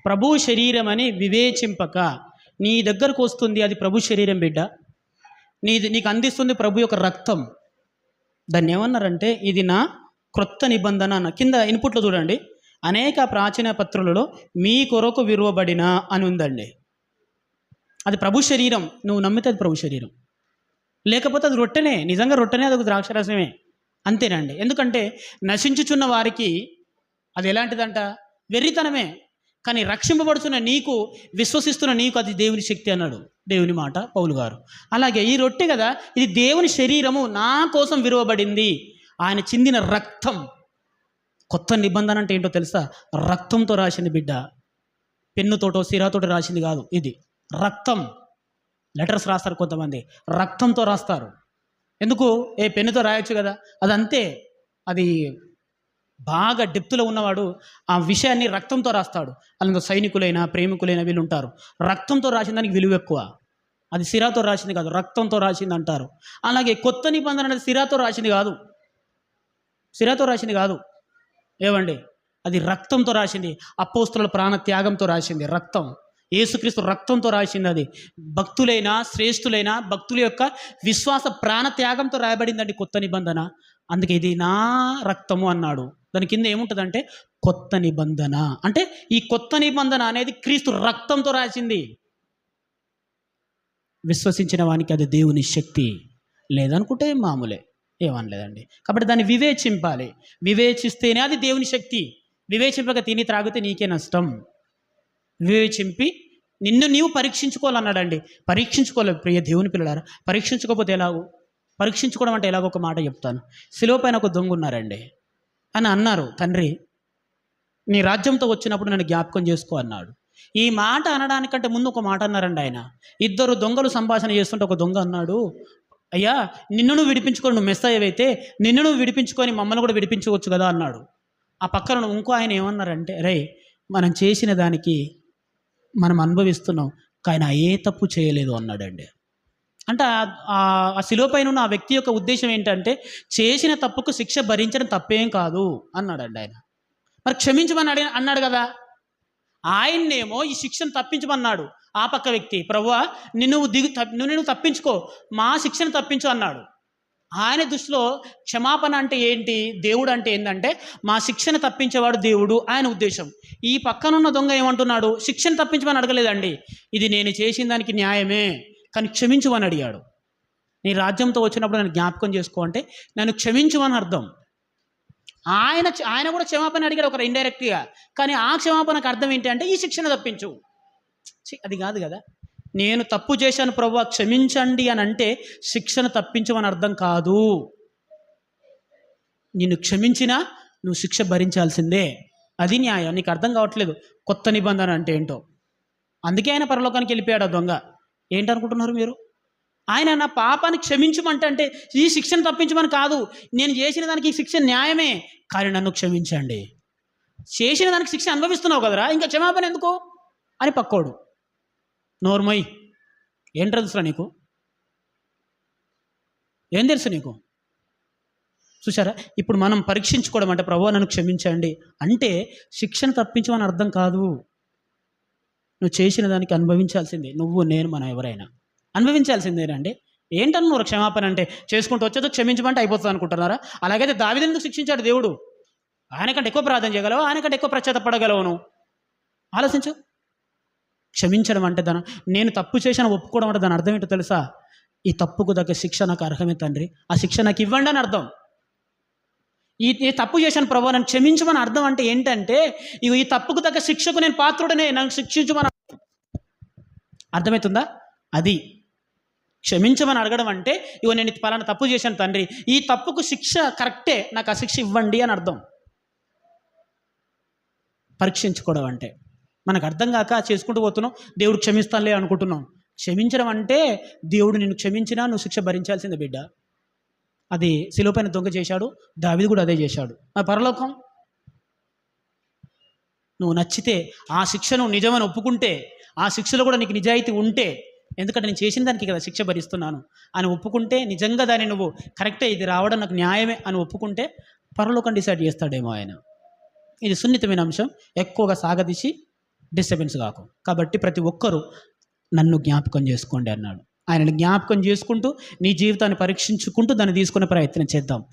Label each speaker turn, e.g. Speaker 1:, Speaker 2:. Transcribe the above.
Speaker 1: ప్రభు శరీరం అని వివేచింపక నీ దగ్గరకు వస్తుంది, అది ప్రభు శరీరం బిడ్డ, నీకు అందిస్తుంది ప్రభు యొక్క రక్తం. దాన్ని ఏమన్నారంటే ఇది నా క్రొత్త నిబంధన అన్న. కింద ఇన్పుట్లో చూడండి, అనేక ప్రాచీన పత్రులలో మీ కొరకు విరువబడిన అని ఉందండి. అది ప్రభు శరీరం, నువ్వు నమ్మితే అది ప్రభు శరీరం, లేకపోతే అది రొట్టెనే, నిజంగా రొట్టెనే, అది ఒక ద్రాక్షరసమే, అంతేనండి. ఎందుకంటే నశించుచున్న వారికి అది ఎలాంటిదంట, వెర్రితనమే. కానీ రక్షింపబడుతున్న నీకు, విశ్వసిస్తున్న నీకు అది దేవుని శక్తి అన్నాడు దేవుని మాట పౌలు గారు. అలాగే ఈ రొట్టె కదా, ఇది దేవుని శరీరము, నా కోసం విరువబడింది, ఆయన చిందిన రక్తం. కొత్త నిబంధన అంటే ఏంటో తెలుసా? రక్తంతో రాసింది బిడ్డ, పెన్నుతోటో సిరాతోటో రాసింది కాదు. ఇది రక్తం. లెటర్స్ రాస్తారు కొంతమంది, రక్తంతో రాస్తారు. ఎందుకు? పెన్నుతో రాయొచ్చు కదా, అదంతే. అది బాగా డెప్త్లో ఉన్నవాడు ఆ విషయాన్ని రక్తంతో రాస్తాడు. అందులో సైనికులైనా ప్రేమికులైనా వీళ్ళు ఉంటారు. రక్తంతో రాసిన దానికి విలువ ఎక్కువ. అది సిరాతో రాసింది కాదు, రక్తంతో రాసింది అంటారు. అలాగే కొత్త నిబంధన అనేది సిరాతో రాసింది కాదు, సిరాతో రాసింది కాదు, ఏమండి, అది రక్తంతో రాసింది. అపోస్తలుల ప్రాణ త్యాగంతో రాసింది రక్తం. యేసుక్రీస్తు రక్తంతో రాసింది. అది భక్తులైన శ్రేష్ఠులైన భక్తుల యొక్క విశ్వాస ప్రాణ త్యాగంతో రాయబడిందండి కొత్త నిబంధన. అందుకే ఇది నా రక్తము అన్నాడు. దాని కింద ఏముంటుందంటే కొత్త నిబంధన. అంటే ఈ కొత్త నిబంధన అనేది క్రీస్తు రక్తంతో రాసింది. విశ్వసించిన వానికి అది దేవుని శక్తి, లేదనుకుంటే మామూలే, ఏమనలేదండి. కాబట్టి దాన్ని వివేచింపాలి, వివేచిస్తేనే అది దేవుని శక్తి. వివేచింపక తిని త్రాగితే నీకే నష్టం. వివేచింపి నిన్ను నీవు పరీక్షించుకోవాలన్నాడండి. పరీక్షించుకోలేదు ప్రియ దేవుని పిల్లలారా. పరీక్షించుకోకపోతే ఎలాగో, పరీక్షించుకోవడం అంటే ఎలాగో ఒక మాట చెప్తాను. శిలువ పైన ఒక దొంగ ఉన్నారండి అని అన్నారు, తండ్రి నీ రాజ్యంతో వచ్చినప్పుడు నన్ను జ్ఞాపకం చేసుకో అన్నాడు. ఈ మాట అనడానికంటే ముందు ఒక మాట అన్నారండి ఆయన. ఇద్దరు దొంగలు సంభాషణ చేస్తుంటే ఒక దొంగ అన్నాడు, అయ్యా నిన్ను నువ్వు విడిపించుకొని, నువ్వు మెస్సయ్యవైతే నిన్ను నువ్వు విడిపించుకొని మమ్మల్ని కూడా విడిపించుకోవచ్చు కదా అన్నాడు. ఆ పక్కన ఇంకో ఆయన ఏమన్నారంటే, రే మనం చేసిన దానికి మనం అనుభవిస్తున్నాం, కానీ ఏ తప్పు చేయలేదు అన్నాడండి. అంటే ఆ శిలువ పైన ఉన్న ఆ వ్యక్తి యొక్క ఉద్దేశం ఏంటంటే చేసిన తప్పుకు శిక్ష భరించడం తప్పేం కాదు అన్నాడండి ఆయన. మరి క్షమించమని అన్నాడు కదా, ఆయన్నేమో ఈ శిక్షను తప్పించమన్నాడు. ఆ పక్క వ్యక్తి, ప్రభువా నువ్వు తప్పించుకో, మా శిక్షను తప్పించు అన్నాడు. ఆయన దృష్టిలో క్షమాపణ అంటే ఏంటి, దేవుడు అంటే ఏంటంటే మా శిక్షను తప్పించేవాడు దేవుడు ఆయన ఉద్దేశం. ఈ పక్కనున్న దొంగ ఏమంటున్నాడు, శిక్షను తప్పించమని అడగలేదండి, ఇది నేను చేసిన దానికి న్యాయమే కానీ క్షమించుమని అడిగాడు. నీ రాజ్యంతో వచ్చినప్పుడు నన్ను జ్ఞాపకం చేసుకో అంటే నన్ను క్షమించుమని అర్థం. ఆయన కూడా క్షమాపణ అడిగాడు ఒక ఇండైరెక్ట్గా, కానీ ఆ క్షమాపణకు అర్థం ఏంటి అంటే ఈ శిక్షను తప్పించు. అది కాదు కదా. నేను తప్పు చేశాను ప్రభువా క్షమించండి అని అంటే శిక్షను తప్పించమని అర్థం కాదు. నిన్ను క్షమించినా నువ్వు శిక్ష భరించాల్సిందే, అది న్యాయం. నీకు అర్థం కావట్లేదు కొత్త నిబంధన అంటే ఏంటో. అందుకే ఆయన పరలోకానికి వెళ్ళిపోయాడు ఆ దొంగ. ఏంటనుకుంటున్నారు మీరు? ఆయన నా పాపాన్ని క్షమించమంటే అంటే ఈ శిక్షను తప్పించమని కాదు, నేను చేసిన దానికి ఈ శిక్ష న్యాయమే కానీ నన్ను క్షమించండి. చేసిన దానికి శిక్ష అనుభవిస్తున్నావు కదరా, ఇంకా క్షమాపణ ఎందుకు అని పక్కోడు. నోర్మయ్, ఏం తెలుసురా నీకు, ఏం తెలుసు నీకు? చూసారా, ఇప్పుడు మనం పరీక్షించుకోవడం అంటే ప్రభువా నన్ను క్షమించండి అంటే శిక్షను తప్పించమని అర్థం కాదు. నువ్వు చేసిన దానికి అనుభవించాల్సిందే, నువ్వు నేను మనం ఎవరైనా అనుభవించాల్సిందేనండి. ఏంటన్నారు క్షమాపణ అంటే చేసుకుంటూ వచ్చేదో క్షమించమంటే అయిపోతుంది అనుకుంటున్నారా? అలాగైతే దావీదుని ఎందుకు శిక్షించాడు దేవుడు? ఆయనకంటే ఎక్కువ ప్రార్థన చేయగలవు, ఆయనకంటే ఎక్కువ పశ్చాత్తాపడగలవు. నువ్వు ఆలోచించు. క్షమించడం అంటే నేను తప్పు చేసిన ఒప్పుకోవడం అంటే దాని అర్థం ఏంటో తెలుసా? ఈ తప్పుకు తగ్గ శిక్ష నాకు అర్హమే తండ్రి, ఆ శిక్ష నాకు ఇవ్వండి అని అర్థం. ఈ తప్పు చేశాను ప్రభువా నన్ను క్షమించమని అర్థం అంటే ఏంటంటే ఈ తప్పుకు తగ్గ శిక్షకు నేను పాత్రుడనే, నన్ను శిక్షించమని అర్థమవుతుందా? అది క్షమించమని అడగడం అంటే ఇగో నేను పలానా తప్పు చేశాను తండ్రి, ఈ తప్పుకు శిక్ష కరెక్టే, నాకు ఆ శిక్ష ఇవ్వండి అని అర్థం. పరీక్షించుకోవడం అంటే మనకు అర్థం కాక చేసుకుంటూ పోతున్నాం, దేవుడు క్షమిస్తానులే అనుకుంటున్నాం. క్షమించడం అంటే దేవుడు నిన్ను క్షమించినా నువ్వు శిక్ష భరించాల్సిందే బిడ్డ. అది శిలువ పైన దొంగ చేశాడు, దావీదు కూడా అదే చేశాడు. ఆ పరలోకం నువ్వు నచ్చితే ఆ శిక్షను నిజమని ఒప్పుకుంటే, ఆ శిక్షలో కూడా నీకు నిజాయితీ ఉంటే, ఎందుకంటే నేను చేసిన దానికి కదా శిక్ష భరిస్తున్నాను అని ఒప్పుకుంటే, నిజంగా దాన్ని నువ్వు కరెక్టే ఇది రావడం నాకు న్యాయమే అని ఒప్పుకుంటే పరలోకం డిసైడ్ చేస్తాడేమో ఆయన. ఇది సున్నితమైన అంశం, ఎక్కువగా సాగదీసి డిస్టర్బెన్స్ కాకు. కాబట్టి ప్రతి ఒక్కరూ నన్ను జ్ఞాపకం చేసుకోండి అన్నాడు. ఆయనను జ్ఞాపకం చేసుకుంటూ నీ జీవితాన్ని పరీక్షించుకుంటూ దాన్ని తీసుకునే ప్రయత్నం చేద్దాం.